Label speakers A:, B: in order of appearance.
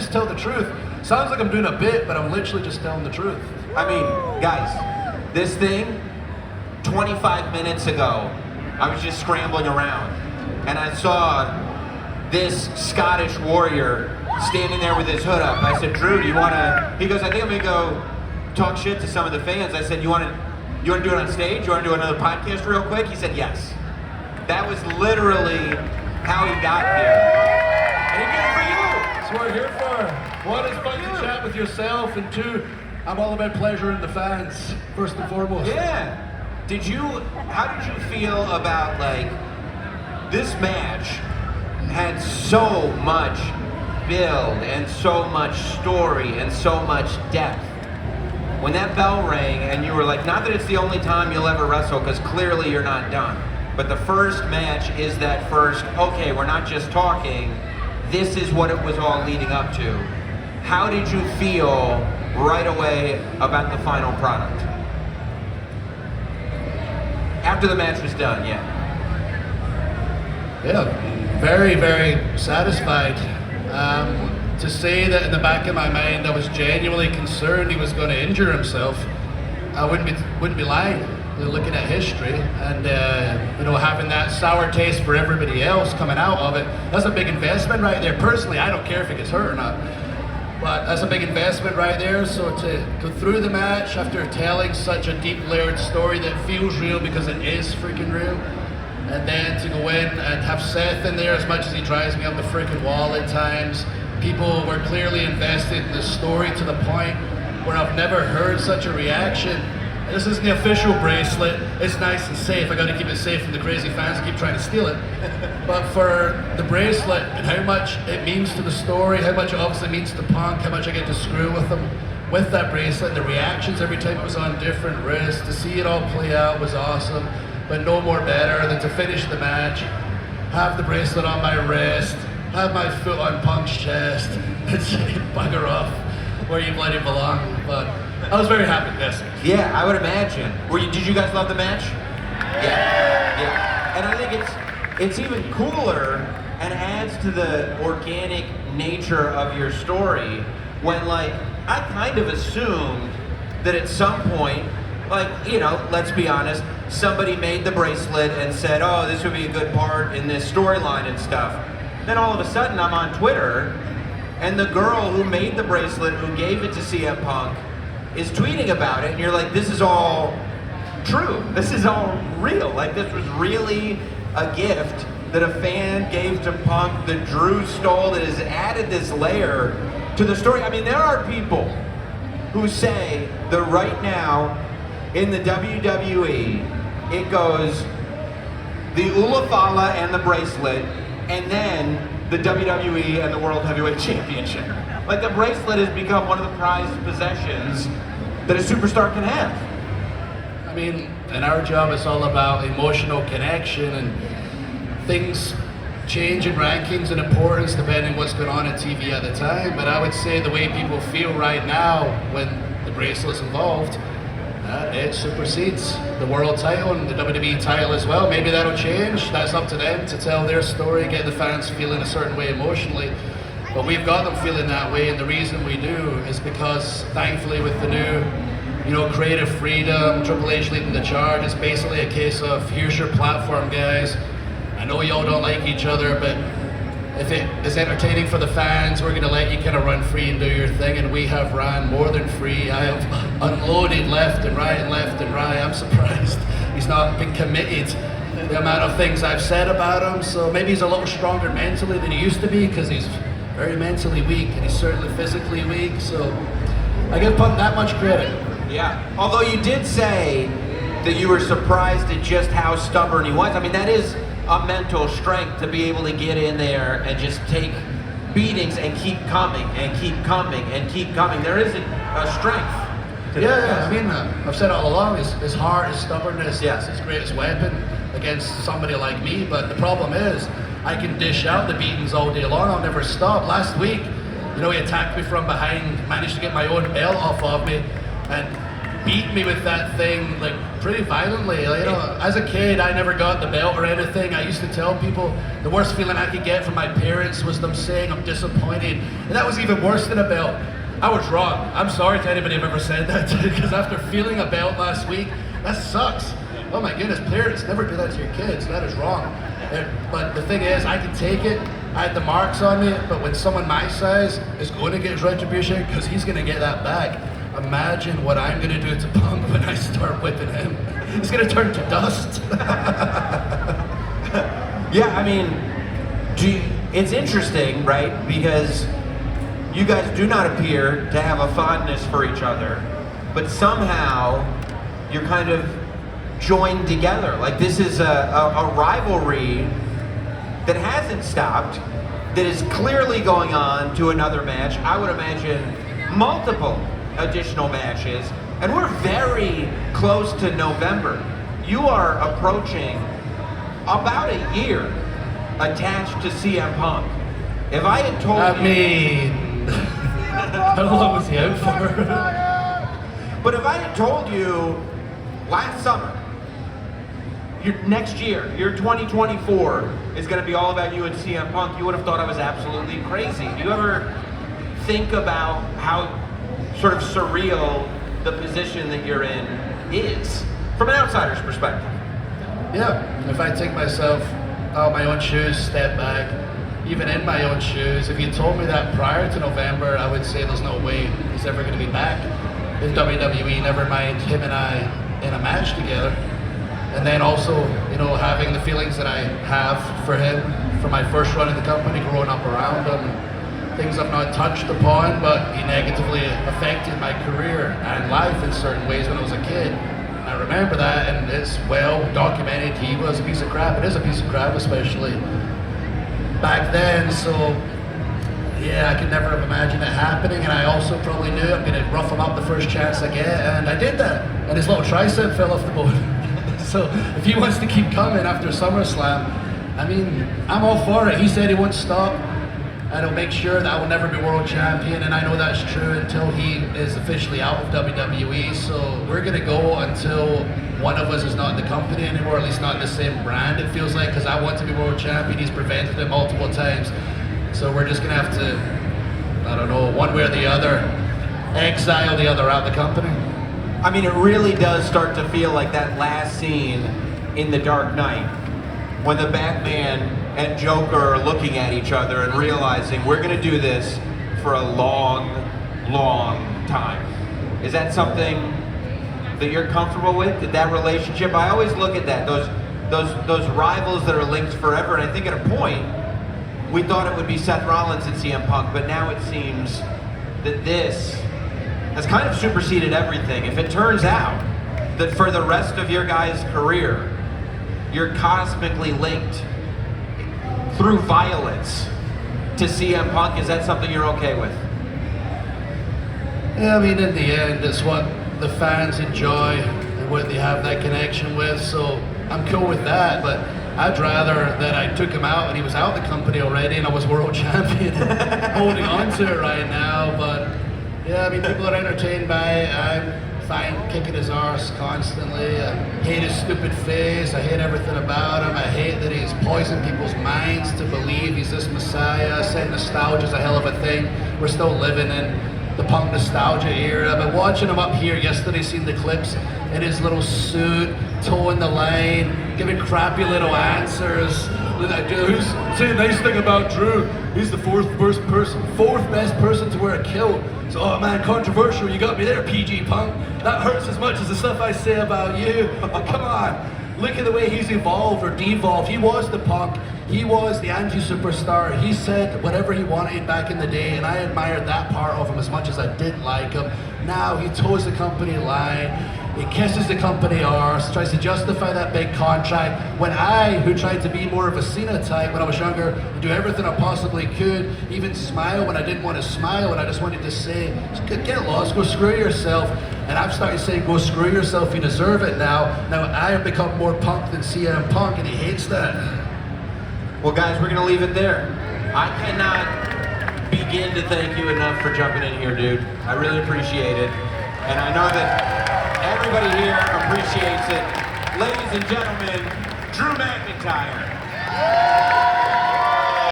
A: just tell the truth. Sounds like I'm doing a bit, but I'm literally just telling the truth.
B: I mean, guys, this thing, 25 minutes ago, I was just scrambling around, and I saw this Scottish warrior standing there with his hood up. I said, Drew, do you want to, he goes, I think I'm going to go talk shit to some of the fans. I said, you want to do it on stage? You want to do another podcast real quick? He said, yes. That was literally how he got here. And he did it for you.
A: That's what we're here for. One, it's fun to chat with yourself, and two, I'm all about pleasure in the fans, first and foremost.
B: Yeah. How did you feel about, like, this match had so much build and so much story and so much depth. When that bell rang and you were like, not that it's the only time you'll ever wrestle, because clearly you're not done, but the first match is that first, okay, we're not just talking, this is what it was all leading up to. How did you feel right away about the final product? After the match was done, yeah.
A: Yeah, very, very satisfied. To say that in the back of my mind I was genuinely concerned he was going to injure himself, I wouldn't be lying. Looking at history and you know, having that sour taste for everybody else coming out of it, that's a big investment right there. Personally, I don't care if he gets hurt or not, but that's a big investment right there. So to go through the match after telling such a deep layered story that feels real because it is freaking real, and then to go in and have Seth in there, as much as he drives me up the freaking wall at times, people were clearly invested in the story to the point where I've never heard such a reaction. This isn't the official bracelet, it's nice and safe. I gotta keep it safe from the crazy fans who keep trying to steal it. But for the bracelet and how much it means to the story, how much it obviously means to Punk, how much I get to screw with them with that bracelet, the reactions every time it was on different wrists, to see it all play out was awesome. But no more better than to finish the match, have the bracelet on my wrist, have my foot on Punk's chest, and say, bugger off where you bloody belong. But I was very happy, yes.
B: Yeah, I would imagine. Did you guys love the match? Yeah. And I think it's even cooler and adds to the organic nature of your story when, like, I kind of assumed that at some point, like, you know, let's be honest, somebody made the bracelet and said, oh, this would be a good part in this storyline and stuff. Then all of a sudden I'm on Twitter and the girl who made the bracelet, who gave it to CM Punk, is tweeting about it, and you're like, this is all true. This is all real. Like, this was really a gift that a fan gave to Punk that Drew stole, that has added this layer to the story. I mean, there are people who say that right now in the WWE, it goes the Ulafala and the bracelet, and then the WWE and the World Heavyweight Championship. Like, the bracelet has become one of the prized possessions that a superstar can have.
A: I mean, in our job, it's all about emotional connection, and things change in rankings and importance depending what's going on TV at the time. But I would say the way people feel right now when the bracelet's involved, it supersedes the world title and the WWE title as well. Maybe that'll change. That's up to them to tell their story, get the fans feeling a certain way emotionally. But we've got them feeling that way, and the reason we do is because, thankfully, with the new, you know, creative freedom, Triple H leading the charge, it's basically a case of, here's your platform, guys. I know y'all don't like each other, but if it is entertaining for the fans, we're gonna let you kind of run free and do your thing, and we have ran more than free. I have unloaded left and right and left and right. I'm surprised he's not been committed the amount of things I've said about him. So maybe he's a little stronger mentally than he used to be, because he's very mentally weak, and he's certainly physically weak. So I give Punk that much credit.
B: Yeah, although you did say that you were surprised at just how stubborn he was. I mean, that is a mental strength to be able to get in there and just take beatings and keep coming and keep coming and keep coming. There is a strength to that.
A: Yeah, I mean, I've said it all along, his heart, his stubbornness, yes, his greatest weapon against somebody like me. But the problem is, I can dish out the beatings all day long, I'll never stop. Last week, you know, he attacked me from behind, managed to get my own belt off of me, and beat me with that thing like pretty violently. Like, you know, as a kid, I never got the belt or anything. I used to tell people the worst feeling I could get from my parents was them saying I'm disappointed, and that was even worse than a belt. I was wrong. I'm sorry to anybody who ever said that, because after feeling a belt last week, that sucks. Oh my goodness, parents, never do that to your kids. That is wrong. But the thing is, I can take it. I had the marks on me, but when someone my size is going to get his retribution, because he's going to get that back, imagine what I'm going to do to Punk when I start whipping him. He's going to turn to dust.
B: Yeah, I mean, it's interesting, right? Because you guys do not appear to have a fondness for each other, but somehow you're kind of joined together. Like, this is a rivalry that hasn't stopped, that is clearly going on to another match. I would imagine multiple additional matches, and we're very close to November. You are approaching about a year attached to CM Punk. If I had told
A: how long was he out for?
B: But if I had told you last summer, next year, your 2024 is going to be all about you and CM Punk, you would have thought I was absolutely crazy. Do you ever think about how sort of surreal the position that you're in is, from an outsider's perspective?
A: Yeah, if I take myself out of my own shoes, step back, even in my own shoes, if you told me that prior to November, I would say there's no way he's ever going to be back in WWE, never mind him and I in a match together. And then also, you know, having the feelings that I have for him from my first run in the company, growing up around him, things I've not touched upon, but he negatively affected my career and life in certain ways when I was a kid. I remember that, and it's well documented. He was a piece of crap. It is a piece of crap, especially back then. So yeah, I could never have imagined it happening, and I also probably knew I'm gonna rough him up the first chance I get, and I did that. And his little tricep fell off the board. So if he wants to keep coming after SummerSlam, I mean, I'm all for it. He said he won't stop. And he'll make sure that I will never be world champion, and I know that's true until he is officially out of WWE. So we're gonna go until one of us is not in the company anymore, at least not in the same brand, it feels like, because I want to be world champion. He's prevented it multiple times. So we're just gonna have to, I don't know, one way or the other, exile the other out of the company.
B: I mean, it really does start to feel like that last scene in The Dark Knight, when the Batman and Joker are looking at each other and realizing we're gonna do this for a long, long time. Is that something that you're comfortable with? That relationship? I always look at that, those rivals that are linked forever, and I think at a point, we thought it would be Seth Rollins and CM Punk, but now it seems that this has kind of superseded everything. If it turns out that for the rest of your guys' career, you're cosmically linked through violence to CM Punk, is that something you're okay with?
A: Yeah, I mean, in the end, it's what the fans enjoy and what they have that connection with, so I'm cool with that, but I'd rather that I took him out and he was out of the company already and I was world champion holding on to it right now. But yeah, I mean, people are entertained by it. I'm fine kicking his arse constantly. I hate his stupid face. I hate everything about him. I hate that he's poisoned people's minds to believe he's this messiah. Saying nostalgia is a hell of a thing. We're still living in the Punk nostalgia era. But watching him up here yesterday, seeing the clips in his little suit, towing the line, giving crappy little answers. Look at that dude. Say a nice thing about Drew. He's the fourth best person to wear a kilt. So, oh man, controversial. You got me there, PG Punk. That hurts as much as the stuff I say about you. Come on. Look at the way he's evolved or devolved. He was the Punk. He was the anti-superstar. He said whatever he wanted back in the day, and I admired that part of him as much as I didn't like him. Now he toes the company line. He kisses the company arse, tries to justify that big contract. When I, who tried to be more of a Cena type when I was younger, and do everything I possibly could, even smile when I didn't want to smile, and I just wanted to say, get lost, go screw yourself. And I've started saying, go screw yourself, you deserve it now. Now I have become more Punk than CM Punk, and he hates that.
B: Well guys, we're gonna leave it there. I cannot begin to thank you enough for jumping in here, dude. I really appreciate it. And I know that everybody here appreciates it. Ladies and gentlemen, Drew McIntyre.